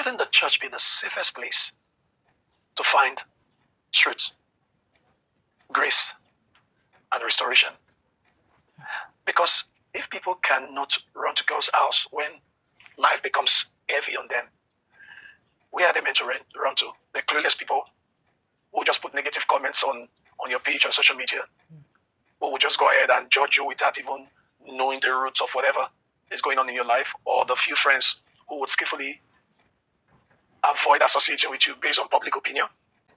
Shouldn't the church be the safest place to find truth, grace, and restoration? Because if people cannot run to God's house when life becomes heavy on them, where are they meant to run to? The clueless people who just put negative comments on your page on social media, who will just go ahead and judge you without even knowing the roots of whatever is going on in your life, or the few friends who would skillfully avoid associating with you based on public opinion.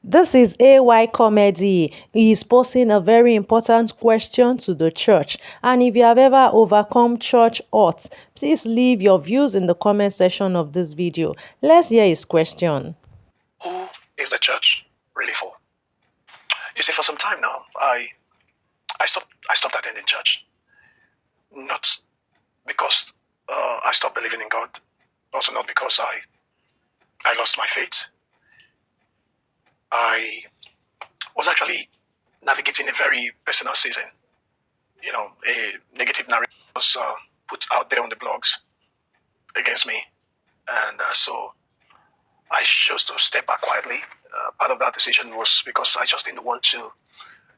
This is AY Comedy. He is posing a very important question to the church. And if you have ever overcome church hurt, please leave your views in the comment section of this video. Let's hear his question. Who is the church really for? You see, for some time now, I stopped attending church. Not because I stopped believing in God. Also not because I lost my faith. I was actually navigating a very personal season. You know, a negative narrative was put out there on the blogs against me. And so I chose to step back quietly. Part of that decision was because I just didn't want to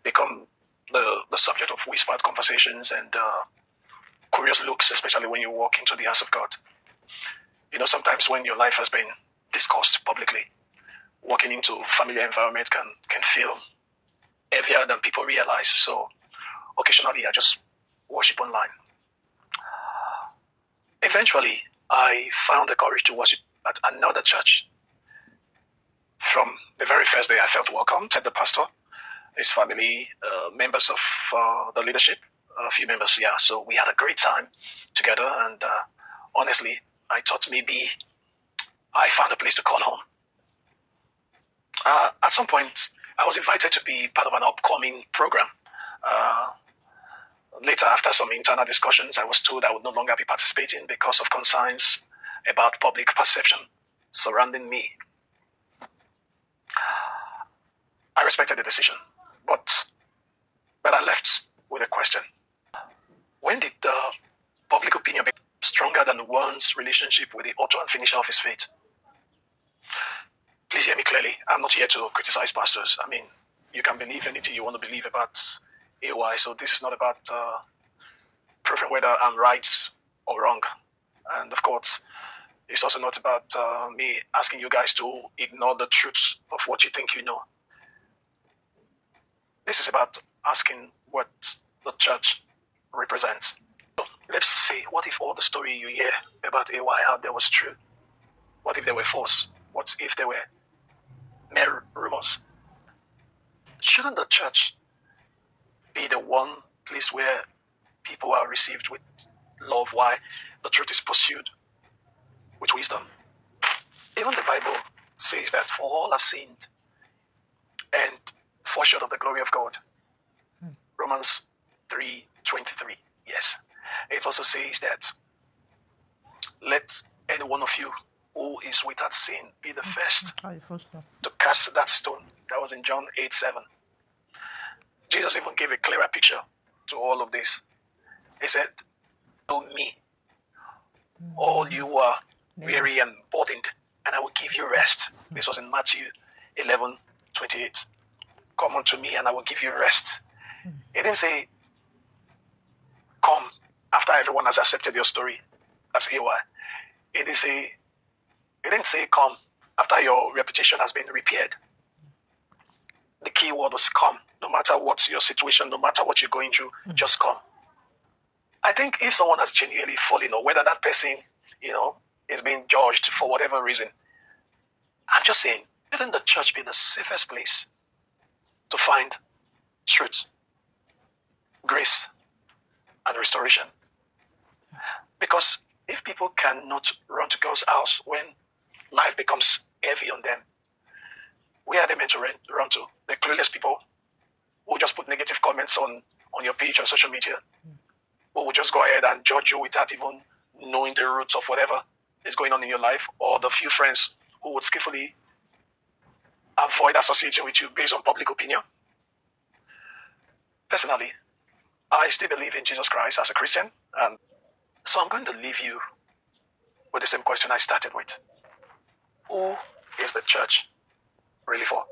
become the subject of whispered conversations and curious looks, especially when you walk into the house of God. You know, sometimes when your life has been discussed publicly, walking into familiar environment can feel heavier than people realize. So occasionally I just worship online. Eventually, I found the courage to worship at another church. From the very first day, I felt welcomed at the pastor, his family, members of the leadership, a few members, yeah. So we had a great time together, and honestly, I thought maybe I found a place to call home. At some point, I was invited to be part of an upcoming program. Later, after some internal discussions, I was told I would no longer be participating because of concerns about public perception surrounding me. I respected the decision, but I left with a question. When did public opinion become stronger than one's relationship with the author and finisher of his faith? Please hear me clearly. I'm not here to criticize pastors. I mean, you can believe anything you want to believe about AY, so this is not about proving whether I'm right or wrong. And of course, it's also not about me asking you guys to ignore the truths of what you think you know. This is about asking what the church represents. So let's see, what if all the story you hear about AY out there was true? What if they were false? What if they were mere rumors? Shouldn't the church be the one place where people are received with love, while the truth is pursued with wisdom? Even the Bible says that for all have sinned and fall short of the glory of God. Romans 3:23. Yes. It also says that let any one of you who is without sin be the first to cast that stone. That was in John 8:7. Jesus even gave a clearer picture to all of this. He said, "To me, all you who are weary and burdened, and I will give you rest." This was in Matthew 11:28. Come unto me and I will give you rest. He didn't say, come after everyone has accepted your story. That's AY. He didn't say come after your reputation has been repaired. The key word was come. No matter what your situation, no matter what you're going through, just come. I think if someone has genuinely fallen, or whether that person, is being judged for whatever reason, I'm just saying, shouldn't the church be the safest place to find truth, grace, and restoration? Because if people cannot run to God's house when life becomes heavy on them, where are they meant to run to? The clueless people who just put negative comments on your page on social media, who will just go ahead and judge you without even knowing the roots of whatever is going on in your life, or the few friends who would skillfully avoid associating with you based on public opinion. Personally, I still believe in Jesus Christ as a Christian, and so I'm going to leave you with the same question I started with. who is the church really for?